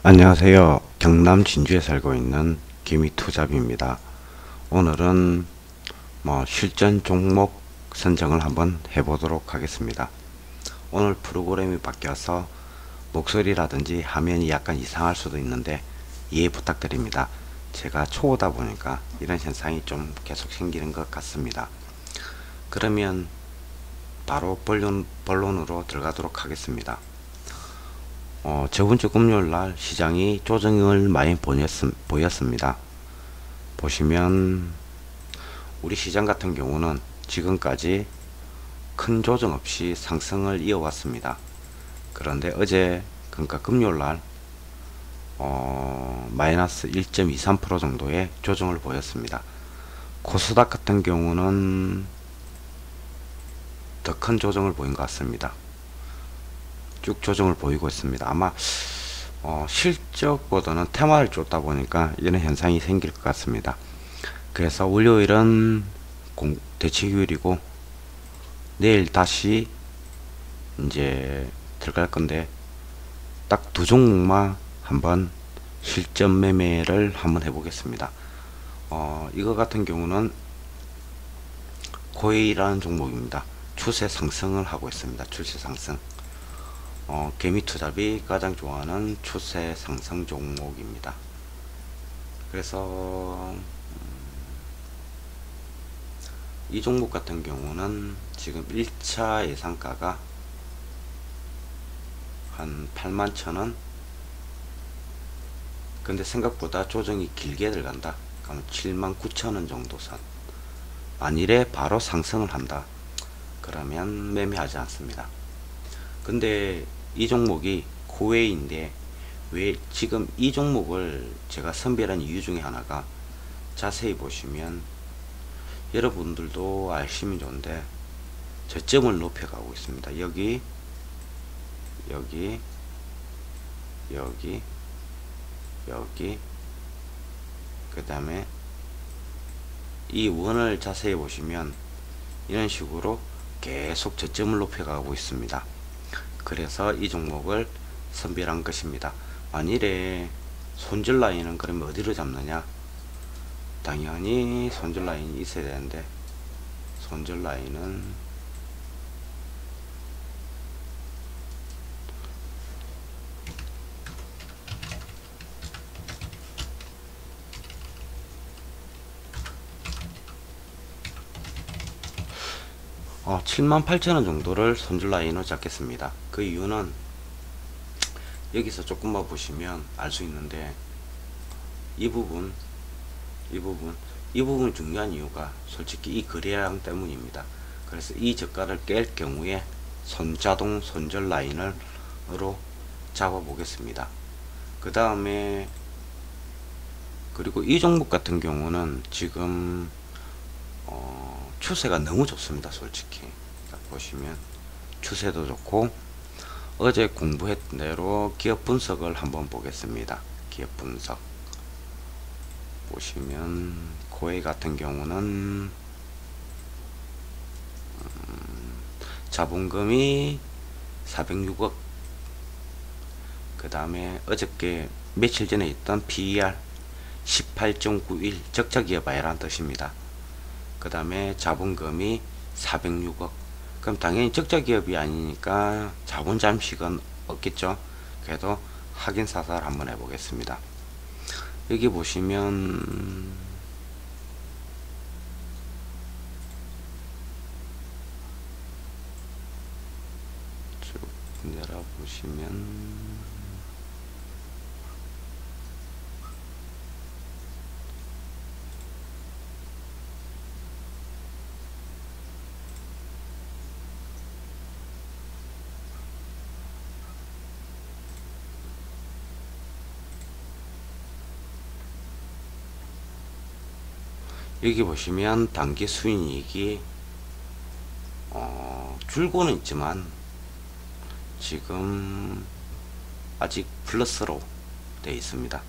안녕하세요. 경남 진주에 살고 있는 김희투잡입니다. 오늘은 실전 종목 선정을 한번 해보도록 하겠습니다. 오늘 프로그램이 바뀌어서 목소리라든지 화면이 약간 이상할 수도 있는데 이해 부탁드립니다. 제가 초보다 보니까 이런 현상이 좀 계속 생기는 것 같습니다. 그러면 바로 본론으로 들어가도록 하겠습니다. 저번 주 금요일 날 시장이 조정을 많이 보였습니다. 보시면 우리 시장 같은 경우는 지금까지 큰 조정 없이 상승을 이어왔습니다. 그런데 어제 그러니까 금요일 날 마이너스 1.23% 정도의 조정을 보였습니다. 코스닥 같은 경우는 더 큰 조정을 보인 것 같습니다. 쭉 조정을 보이고 있습니다. 아마 실적보다는 테마를 쫓다 보니까 이런 현상이 생길 것 같습니다. 그래서 월요일은 대치휴일이고 내일 다시 이제 들어갈 건데 딱 두 종목만 한번 실전 매매를 한번 해보겠습니다. 이거 같은 경우는 코웨이라는 종목입니다. 추세 상승을 하고 있습니다. 추세 상승. 개미투잡이 가장 좋아하는 추세 상승 종목입니다. 그래서 이 종목 같은 경우는 지금 1차 예상가가 한 81,000원. 근데 생각보다 조정이 길게 들어간다. 그러면 79,000원 정도 선. 만일에 바로 상승을 한다. 그러면 매매하지 않습니다. 근데 이 종목이 코웨이인데 왜 지금 이 종목을 제가 선별한 이유 중에 하나가 자세히 보시면 여러분들도 아시면 좋은데 저점을 높여가고 있습니다. 여기 그 다음에 이 원을 자세히 보시면 이런 식으로 계속 저점을 높여가고 있습니다. 그래서 이 종목을 선별한 것입니다. 만일에 손절 라인은 그러면 어디로 잡느냐? 당연히 손절 라인이 있어야 되는데 손절 라인은 어, 78,000원 정도를 손절 라인으로 잡겠습니다. 그 이유는 여기서 조금만 보시면 알 수 있는데 이 부분 중요한 이유가 솔직히 이 거래량 때문입니다. 그래서 이 저가를 깰 경우에 자동 손절 라인으로 잡아 보겠습니다. 그 다음에 그리고 이 종목 같은 경우는 지금 추세가 너무 좋습니다. 솔직히 딱 보시면 추세도 좋고 어제 공부했던 대로 기업 분석을 한번 보겠습니다. 기업 분석 보시면 코웨이 같은 경우는 자본금이 406억, 그 다음에 어저께 며칠 전에 있던 PER 18.91 적자 기업 아니라는 뜻입니다. 그 다음에 자본금이 406억. 그럼 당연히 적자 기업이 아니니까 자본 잠식은 없겠죠. 그래도 확인 사살 한번 해보겠습니다. 여기 보시면 쭉 내려 보시면 여기 보시면 단기 수익이 줄고는 있지만 지금 아직 플러스로 되어 있습니다.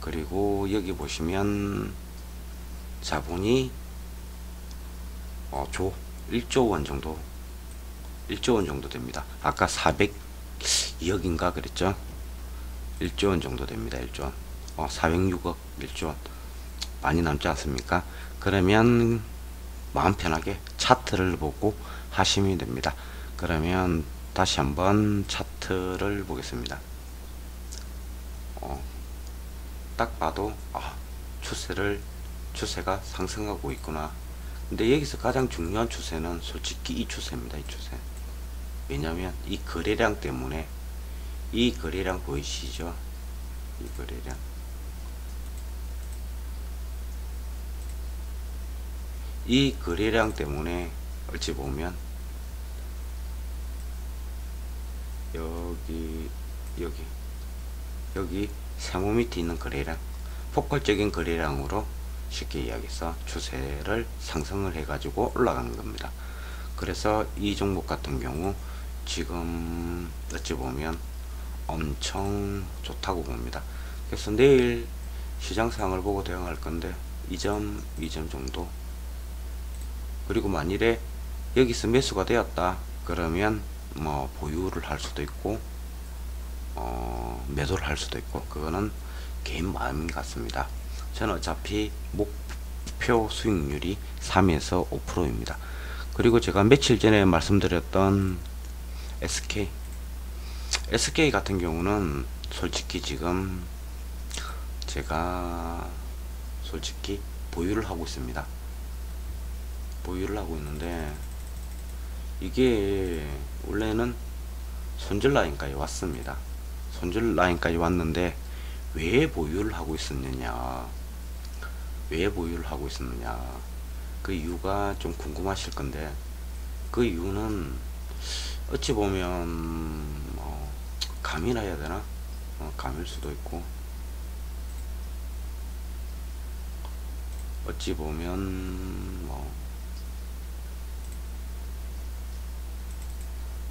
그리고 여기 보시면 자본이 1조 원 정도 됩니다. 아까 402억인가 그랬죠. 1조 원 정도 됩니다. 1조 원. 406억 1조 원. 많이 남지 않습니까? 그러면 마음 편하게 차트를 보고 하시면 됩니다. 그러면 다시 한번 차트를 보겠습니다. 딱 봐도 추세가 상승하고 있구나. 근데 여기서 가장 중요한 추세는 솔직히 이 추세입니다. 이 추세. 왜냐면 이 거래량 때문에, 이 거래량 보이시죠? 이 거래량. 이 거래량 때문에 어찌 보면 여기 세모 밑에 있는 거래량, 폭발적인 거래량으로 쉽게 이야기해서 추세를 상승을 해가지고 올라가는 겁니다. 그래서 이 종목 같은 경우 지금 어찌 보면 엄청 좋다고 봅니다. 그래서 내일 시장 상황을 보고 대응할 건데 2점, 2점 정도. 그리고 만일에 여기서 매수가 되었다 그러면 뭐 보유를 할 수도 있고 매도를 할 수도 있고, 그거는 개인 마음 같습니다. 저는 어차피 목표 수익률이 3에서 5%입니다. 그리고 제가 며칠 전에 말씀드렸던 SK 같은 경우는 솔직히 지금 제가 솔직히 보유를 하고 있습니다. 보유를 하고 있는데 이게 원래는 손절 라인까지 왔습니다. 손절 라인까지 왔는데 왜 보유를 하고 있었느냐, 그 이유가 좀 궁금하실 건데, 그 이유는 어찌 보면 감이라 해야 되나, 감일 수도 있고, 어찌 보면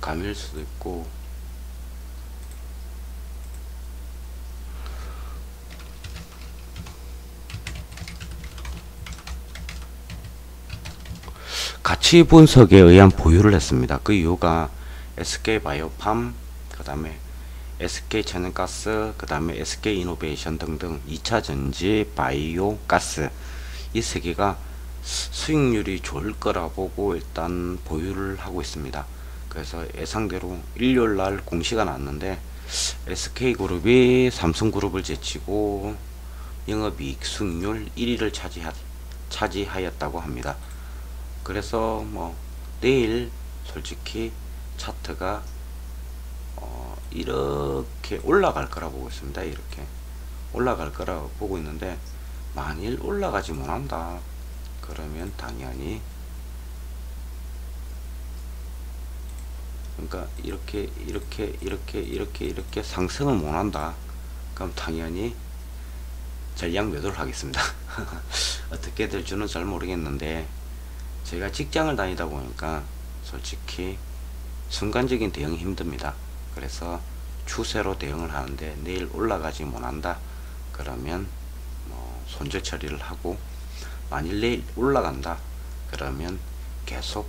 감일 수도 있고, 가치 분석에 의한 보유를 했습니다. 그 이유가 SK바이오팜, 그 다음에 SK천연가스, 그 다음에 SK이노베이션 등등 2차전지 바이오가스, 이 세 개가 수익률이 좋을 거라 보고 일단 보유를 하고 있습니다. 그래서 예상대로 일요일날 공시가 났는데 SK그룹이 삼성그룹을 제치고 영업이익 수익률 1위를 차지하였다고 합니다. 그래서 내일 솔직히 차트가 이렇게 올라갈 거라 보고 있습니다. 이렇게 올라갈 거라 보고 있는데, 만일 올라가지 못한다 그러면 당연히, 그러니까 이렇게 상승을 못한다 그럼 당연히 전량 매도를 하겠습니다. 어떻게 될지는 잘 모르겠는데, 제가 직장을 다니다 보니까 솔직히 순간적인 대응이 힘듭니다. 그래서 추세로 대응을 하는데 내일 올라가지 못한다 그러면 손절 처리를 하고, 만일 내일 올라간다 그러면 계속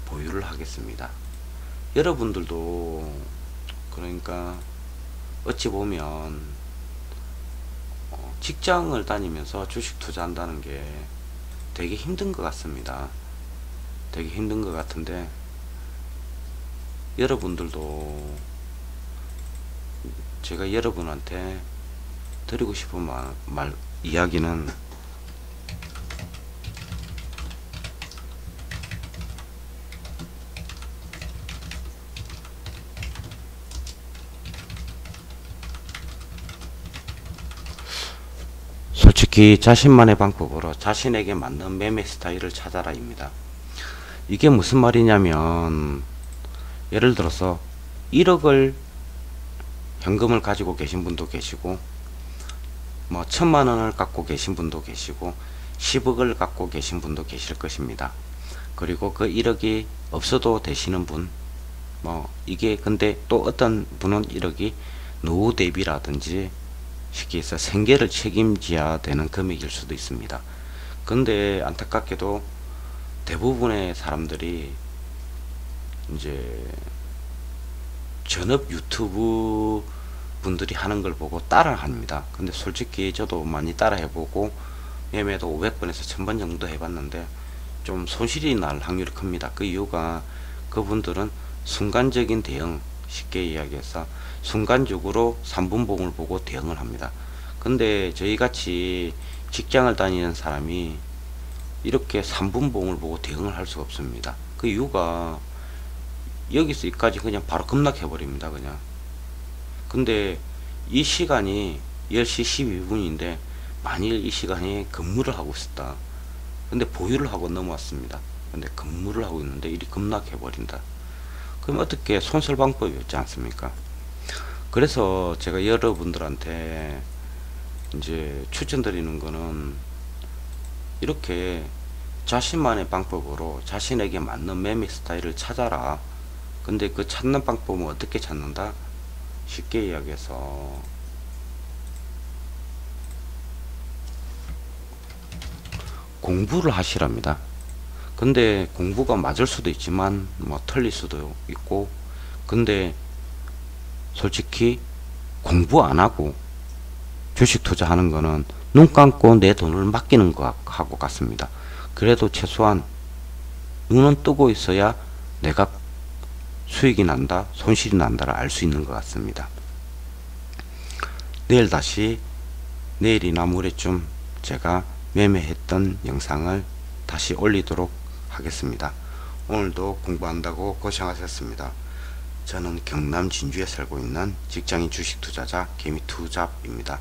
보유를 하겠습니다. 여러분들도 그러니까 어찌 보면 직장을 다니면서 주식 투자한다는 게 되게 힘든 것 같습니다. 되게 힘든 것 같은데, 여러분들도 제가 여러분한테 드리고 싶은 이야기는, 솔직히 자신만의 방법으로 자신에게 맞는 매매 스타일을 찾아라 입니다. 이게 무슨 말이냐면, 예를 들어서 1억을 현금을 가지고 계신 분도 계시고, 1000만원을 갖고 계신 분도 계시고, 10억을 갖고 계신 분도 계실 것입니다. 그리고 그 1억이 없어도 되시는 분, 이게 근데 또 어떤 분은 1억이 노후 대비라든지 쉽게 해서 생계를 책임져야 되는 금액일 수도 있습니다. 근데 안타깝게도 대부분의 사람들이 이제 전업 유튜브 분들이 하는 걸 보고 따라 합니다. 근데 솔직히 저도 많이 따라 해보고 매매도 500번에서 1000번 정도 해봤는데 좀 손실이 날 확률이 큽니다. 그 이유가 그분들은 순간적인 대응, 쉽게 이야기해서 순간적으로 3분봉을 보고 대응을 합니다. 근데 저희같이 직장을 다니는 사람이 이렇게 3분봉을 보고 대응을 할 수가 없습니다. 그 이유가 여기서 여기까지 그냥 바로 급락해 버립니다. 그냥. 근데 이 시간이 10시 12분인데 만일 이 시간에 근무를 하고 있었다. 근데 보유를 하고 넘어왔습니다. 근데 근무를 하고 있는데 일이 급락해 버린다. 그럼 어떻게 손실 방법이 없지 않습니까? 그래서 제가 여러분들한테 이제 추천드리는 거는 이렇게 자신만의 방법으로 자신에게 맞는 매매 스타일을 찾아라. 근데 그 찾는 방법은 어떻게 찾는다? 쉽게 이야기해서 공부를 하시랍니다. 근데 공부가 맞을 수도 있지만 뭐 틀릴 수도 있고, 근데 솔직히 공부 안 하고 주식 투자하는 거는 눈 감고 내 돈을 맡기는 거하고 같습니다. 그래도 최소한 눈은 뜨고 있어야 내가 수익이 난다, 손실이 난다를 알 수 있는 것 같습니다. 내일이나 모레쯤 제가 매매했던 영상을 다시 올리도록 하겠습니다. 오늘도 공부한다고 고생하셨습니다. 저는 경남 진주에 살고 있는 직장인 주식 투자자 개미투잡입니다.